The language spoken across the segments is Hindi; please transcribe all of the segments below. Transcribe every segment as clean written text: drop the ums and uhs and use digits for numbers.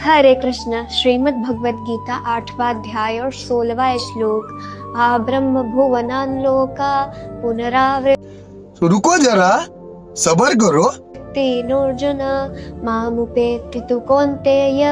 हरे कृष्ण। श्रीमद् भगवद गीता 8वां अध्याय और 16वां श्लोक। आ ब्रह्म भुवनान लोका पुनरावृत्ति। तो रुको जरा, सबर करो। तेनोर्जुन मामुपेत्ति तु कौन्तेय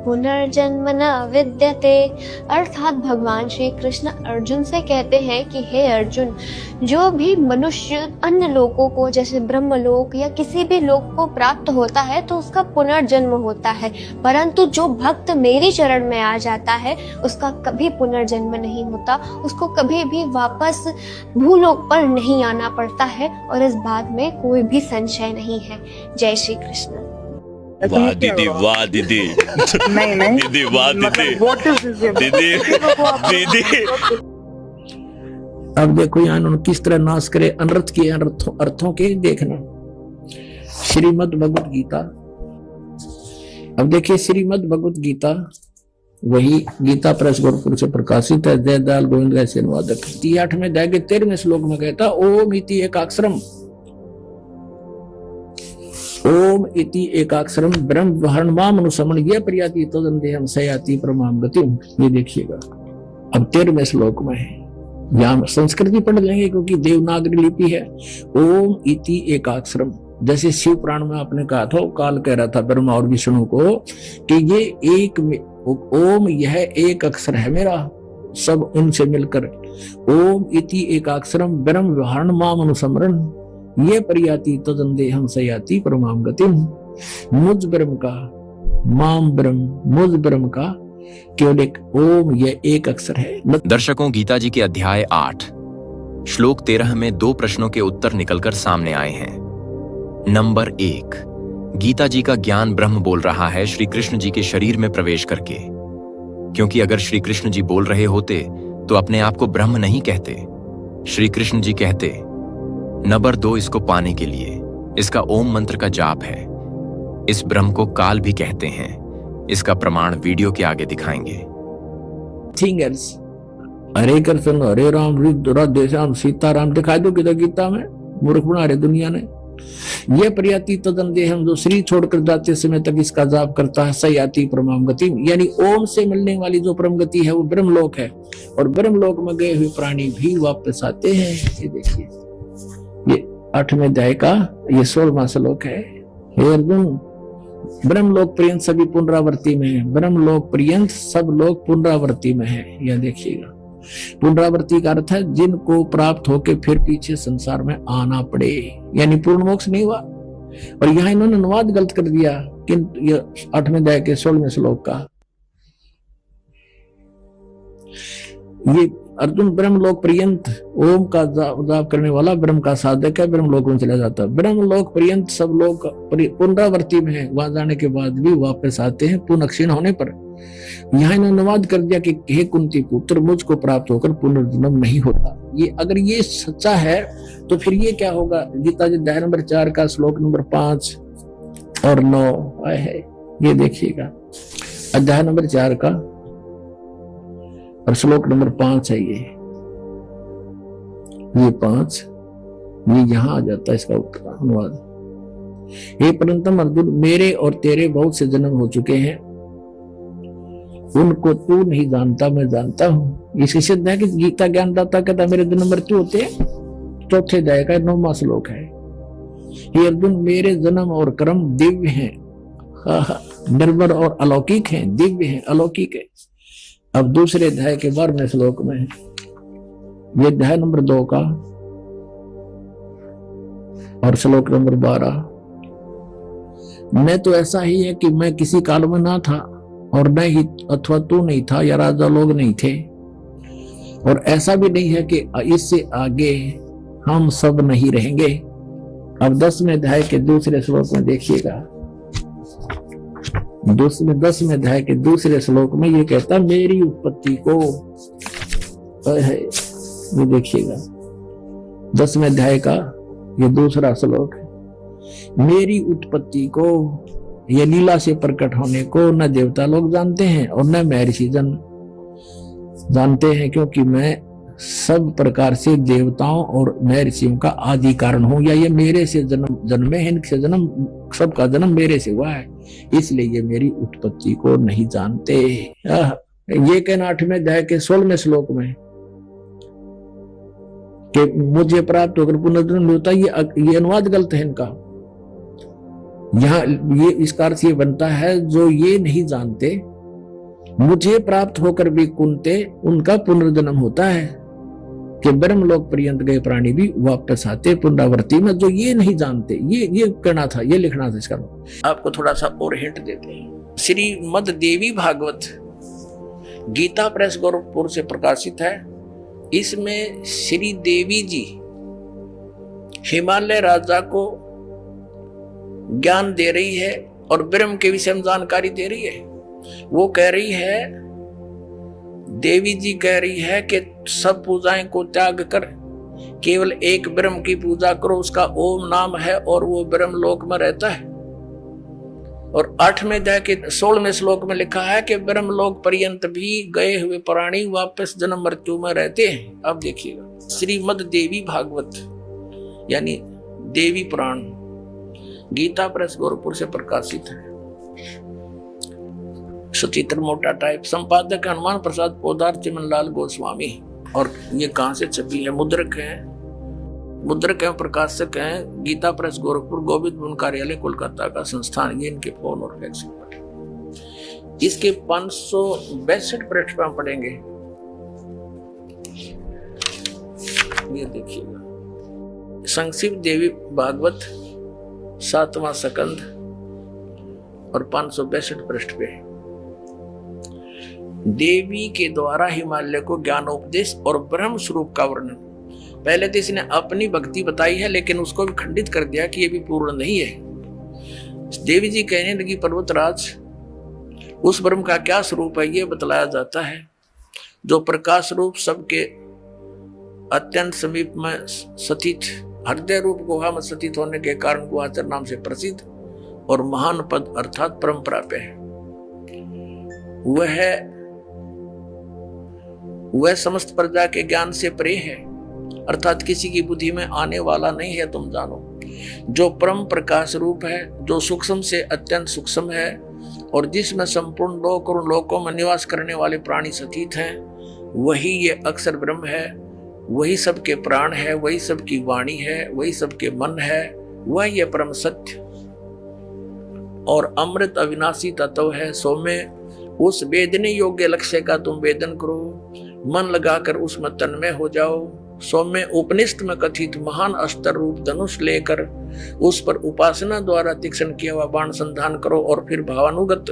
पुनर्जन्म न विद्यते। अर्थात भगवान श्री कृष्ण अर्जुन से कहते हैं कि हे अर्जुन, जो भी मनुष्य अन्य लोकों को जैसे ब्रह्मलोक या किसी भी लोक को प्राप्त होता है तो उसका पुनर्जन्म होता है, परंतु जो भक्त मेरी चरण में आ जाता है उसका कभी पुनर्जन्म नहीं होता, उसको कभी भी वापस भूलोक पर नहीं आना पड़ता है और इस बात में कोई भी संशय नहीं है। जय श्री कृष्ण। वाह दीदी, वाह दीदी। नहीं दीदी, वाह दीदी। दीदी। अब देखो यहाँ उन्होंने किस तरह नाश करे अनर्थ के अर्थों के देखना। श्रीमद् भगवद गीता। अब देखिए श्रीमद् भगवद गीता वही गीता प्रेस गोरखपुर से प्रकाशित है। जयदयाल गोविंद का अनुवादक 8वें अध्याय के 13वें श्लोक में कहता ओम इति एकाक्षरम। ओम इति एकाक्षरम ब्रह्म वहर्णमाम अनुसमन ये प्रयाति तदन्देहम सयाति परमाम गतिम। ये देखिएगा अब 13वें श्लोक में है। यहाँ संस्कृति पढ़ लेंगे क्योंकि देवनागरी लिपि है। ओम इति एकाक्षरम, जैसे शिव पुराण में आपने कहा था, काल कह रहा था ब्रह्मा और विष्णु को कि ये एक ओम यह एक अक्षर है मेरा, सब उनसे मिलकर ओम इति एकाक्षरम ब्रह्म वहर्णमाम अनुसमरण ये परियाति तदन्देहम सयाति परमाम गतिम। मुझ ब्रह्म का, माम ब्रह्म, मुझ ब्रह्म का केवल एक ओम यह एक अक्षर है। दर्शकों, गीता जी के अध्याय 8 श्लोक 13 में 2 प्रश्नों के उत्तर निकलकर सामने आए हैं। नंबर 1, गीता जी का ज्ञान ब्रह्म बोल रहा है श्री कृष्ण जी के शरीर में प्रवेश करके, क्योंकि अगर श्री कृष्ण जी बोल रहे होते तो अपने आप को ब्रह्म नहीं कहते, श्री कृष्ण जी कहते। नंबर 2, इसको पाने के लिए इसका ओम मंत्र का जाप है। इस ब्रह्म को काल भी कहते हैं। इसका प्रमाण वीडियो के आगे दिखाएंगे। थिंगर्स हरे कृष्ण हरे राम राधे श्याम सीताराम दिखाई दो किधर गीता में? मूर्ख बना रहे दुनिया ने। यह प्रयाति तदन्देहम, जो शरीर छोड़कर जाते समय तक इसका जाप करता है, सयाति परमाम गति, यानी ओम से मिलने वाली जो परम गति है वो ब्रह्मलोक है, और ब्रह्मलोक में गए हुए प्राणी भी वापस आते हैं। ये देखिए ये 8वें अध्याय का ये 16वां श्लोक है। हे अर्जुन, ब्रह्मलोक पर्यंत सभी पुनरावृत्ति में है। ब्रह्मलोक पर्यंत सब लोग पुनरावृत्ति में है। यह देखिएगा पुनरावृत्ति का अर्थ है जिनको प्राप्त होके फिर पीछे संसार में आना पड़े, यानी पूर्ण मोक्ष नहीं हुआ। और यहाँ इन्होंने अनुवाद गलत कर दिया कि 8वें अध्याय के 16वें श्लोक का। ये अर्जुन ब्रह्मलोक पर्यंत ओम का जाप करने वाला ब्रह्म का साधक है, ब्रह्मलोक में चला जाता है। ब्रह्मलोक पर्यंत सब लोग पुनरावृत्ति में है, वहां जाने के बाद भी वापस आते हैं पुनः क्षीण होने पर। यहाँ इन्होंने अनुवाद कर दिया कि हे कुंती पुत्र, मुझको प्राप्त होकर पुनर्जन्म नहीं होता। ये अगर ये सच्चा है तो फिर ये क्या होगा? गीता जी अध्याय नंबर 4 का श्लोक नंबर 5 और 9 है। ये देखिएगा अध्याय नंबर 4 का और श्लोक नंबर 5 है। ये 5 ये यहां आ जाता है इसका अनुवाद। हे परंतम अर्जुन, मेरे और तेरे बहुत से जन्म हो चुके हैं, उनको तू नहीं जानता, मैं जानता हूं। इससे सिद्ध है कि गीता ज्ञानदाता कहता मेरे जन्म मृत्यु होते हैं। 4थे अध्याय का 9वां श्लोक है। हे अर्जुन, मेरे जन्म और कर्म दिव्य हैं, निर्मल और अलौकिक हैं, दिव्य हैं, अलौकिक है। अब दूसरे अध्याय के 12वें श्लोक में ये अध्याय नंबर 2 का और श्लोक नंबर 12, मैं तो ऐसा ही है कि मैं किसी काल में ना था और न ही अथवा तू नहीं था या राजा लोग नहीं थे, और ऐसा भी नहीं है कि इससे आगे हम सब नहीं रहेंगे। अब 10वें अध्याय के दूसरे श्लोक में देखिएगा, 10वें अध्याय के दूसरे श्लोक में ये कहता मेरी उत्पत्ति को है। ये देखिएगा 10वें अध्याय का ये दूसरा श्लोक है। मेरी उत्पत्ति को, ये लीला से प्रकट होने को न देवता लोग जानते हैं और न महर्षि जन जानते हैं, क्योंकि मैं सब प्रकार से देवताओं और महर्षियों का आदि कारण हूं, या ये मेरे से जन्मे हैं, इनसे जन्म, सबका जन्म मेरे से हुआ है, इसलिए ये मेरी उत्पत्ति को नहीं जानते। ये कहना 8वें अध्याय के 16वें श्लोक में कि मुझे प्राप्त होकर पुनर्जन्म होता, ये अनुवाद गलत है इनका। यहाँ ये इसका अर्थ ये बनता है, जो ये नहीं जानते मुझे प्राप्त होकर भी कुंते, उनका पुनर्जन्म होता है, कि ब्रह्मलोक पर्यंत गए प्राणी भी वापस आते पुनरावृत्ति में। जो ये नहीं जानते, ये कहना था, ये लिखना था इसका। आपको थोड़ा सा और हिंट देते हैं। श्रीमद् देवी भागवत गीता प्रेस गोरखपुर से प्रकाशित है। इसमें श्री देवी जी हिमालय राजा को ज्ञान दे रही है और ब्रह्म के विषय में जानकारी दे रही है। वो कह रही है, देवी जी कह रही है कि सब पूजाएं को त्याग कर केवल एक ब्रह्म की पूजा करो, उसका ओम नाम है और वो ब्रह्म लोक में रहता है। और 8वें अध्याय के 16वें श्लोक में लिखा है कि ब्रह्म लोक पर्यंत भी गए हुए प्राणी वापस जन्म मृत्यु में रहते हैं। अब देखिएगा, श्रीमद् देवी भागवत यानी देवी पुराण गीता प्रेस गोरखपुर से प्रकाशित है। सुचित्र मोटा टाइप, संपादक हनुमान प्रसाद पोदार चिमनलाल गोस्वामी। और ये कहां से छपी है? मुद्रक है, प्रकाशक हैं गीता प्रेस गोरखपुर, गोविंद भवन कार्यालय कोलकाता का संस्थान। ये इनके फोन और फैक्स नंबर। इसके 562 पृष्ठ पर पढ़ेंगे। ये देखिएगा, संक्षिप्त देवी भागवत 7वां स्कंद और 562 पृष्ठ पे देवी के द्वारा हिमालय को ज्ञानोपदेश और ब्रह्म स्वरूप का वर्णन। पहले तो इसने अपनी भक्ति बताई है, लेकिन उसको भी खंडित कर दिया कि ये भी पूर्ण नहीं है। देवी जी कहने लगी, पर्वतराज, उस ब्रह्म का क्या स्वरूप है ये बतलाया जाता है, जो प्रकाश रूप सबके अत्यंत समीप में स्थित, हृदय रूप गुहा में स्थित होने के कारण गुहाचर नाम से प्रसिद्ध और महान पद अर्थात परम प्राप्य है। वह समस्त प्रजा के ज्ञान से परे है, अर्थात किसी की बुद्धि में आने वाला नहीं है। तुम जानो, जो परम प्रकाश रूप है, जो सूक्ष्म से अत्यंत सूक्ष्म है और जिसमें संपूर्ण लोक और लोकों में निवास करने वाले प्राणी स्थित हैं, वही ये अक्षर ब्रह्म है, वही सबके प्राण है, वही सबकी वाणी है, वही सबके मन है, वह ये परम सत्य और अमृत अविनाशी तत्व है। सो में उस वेदने योग्य लक्ष्य का तुम वेदन करो, मन लगाकर उसमें तन्मय हो जाओ। सो में उपनिषद में कथित महान अस्त्र रूप धनुष लेकर उस पर उपासना द्वारा तीक्ष्ण किया हुआ बाण संधान करो और फिर भावानुगत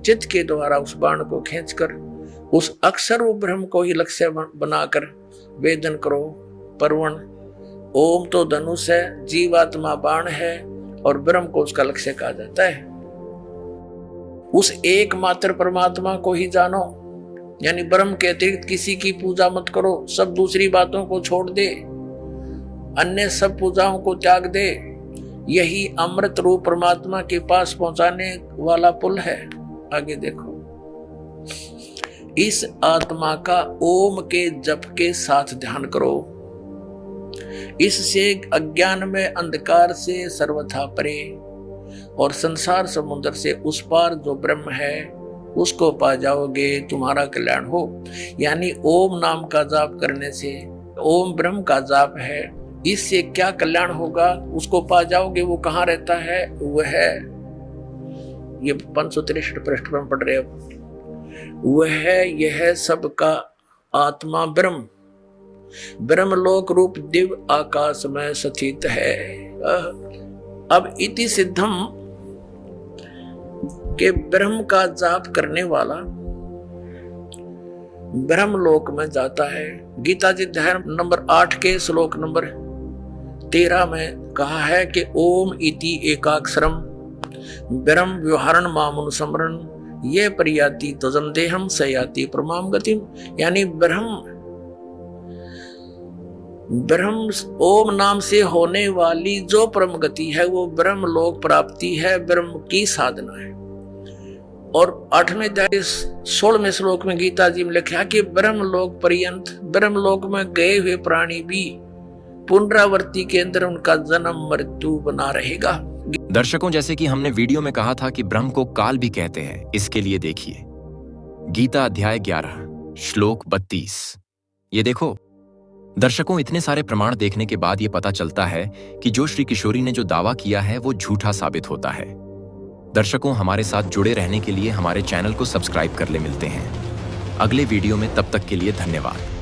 चित्त के द्वारा उस बाण को खींचकर उस अक्षर रूप ब्रह्म को ही लक्ष्य बनाकर वेदन करो। परवण ओम तो धनुष है, जीवात्मा बाण है और ब्रह्म को उसका लक्ष्य कहा जाता है। उस एकमात्र परमात्मा को ही जानो, यानी ब्रह्म के अतिरिक्त किसी की पूजा मत करो, सब दूसरी बातों को छोड़ दे, अन्य सब पूजाओं को त्याग दे। यही अमृत रूप परमात्मा के पास पहुंचाने वाला पुल है। आगे देखो, इस आत्मा का ओम के जप के साथ ध्यान करो, इससे अज्ञान में अंधकार से सर्वथा परे और संसार समुद्र से उस पार जो ब्रह्म है उसको पा जाओगे, तुम्हारा कल्याण हो। यानी ओम नाम का जाप करने से, ओम ब्रह्म का जाप है, इससे क्या कल्याण होगा, उसको पा जाओगे। वो कहाँ रहता है? वह है, ये 563 पृष्ठ पर पढ़ रहे हो, वह यह सबका आत्मा ब्रह्म ब्रह्मलोक रूप दिव्य आकाश में स्थित है। अब इति सिद्धम के ब्रह्म का जाप करने वाला ब्रह्मलोक में जाता है। गीता जी अध्याय नंबर 8 के श्लोक नंबर 13 में कहा है कि ओम इति एकाक्षरम ब्रह्म व्यवहारण मामुन समरण ये परियाति तजम देहम सयाति प्रमाम गतिम। यानी ब्रह्म ओम नाम से होने वाली जो परम गति है वो ब्रह्म लोक प्राप्ति है, ब्रह्म की साधना है। और 8वें अध्याय 16वें श्लोक में गीता जी में लिखा कि ब्रह्मलोक पर्यंत ब्रह्मलोक में गए हुए प्राणी भी पुनरावृत्ति के अंदर उनका जन्म मृत्यु बना रहेगा। दर्शकों, जैसे कि हमने वीडियो में कहा था कि ब्रह्म को काल भी कहते हैं, इसके लिए देखिए गीता अध्याय 11 श्लोक 32। ये देखो दर्शकों, इतने सारे प्रमाण देखने के बाद ये पता चलता है कि जो श्री किशोरी ने जो दावा किया है वो झूठा साबित होता है। दर्शकों, हमारे साथ जुड़े रहने के लिए हमारे चैनल को सब्सक्राइब कर ले। मिलते हैं अगले वीडियो में, तब तक के लिए धन्यवाद।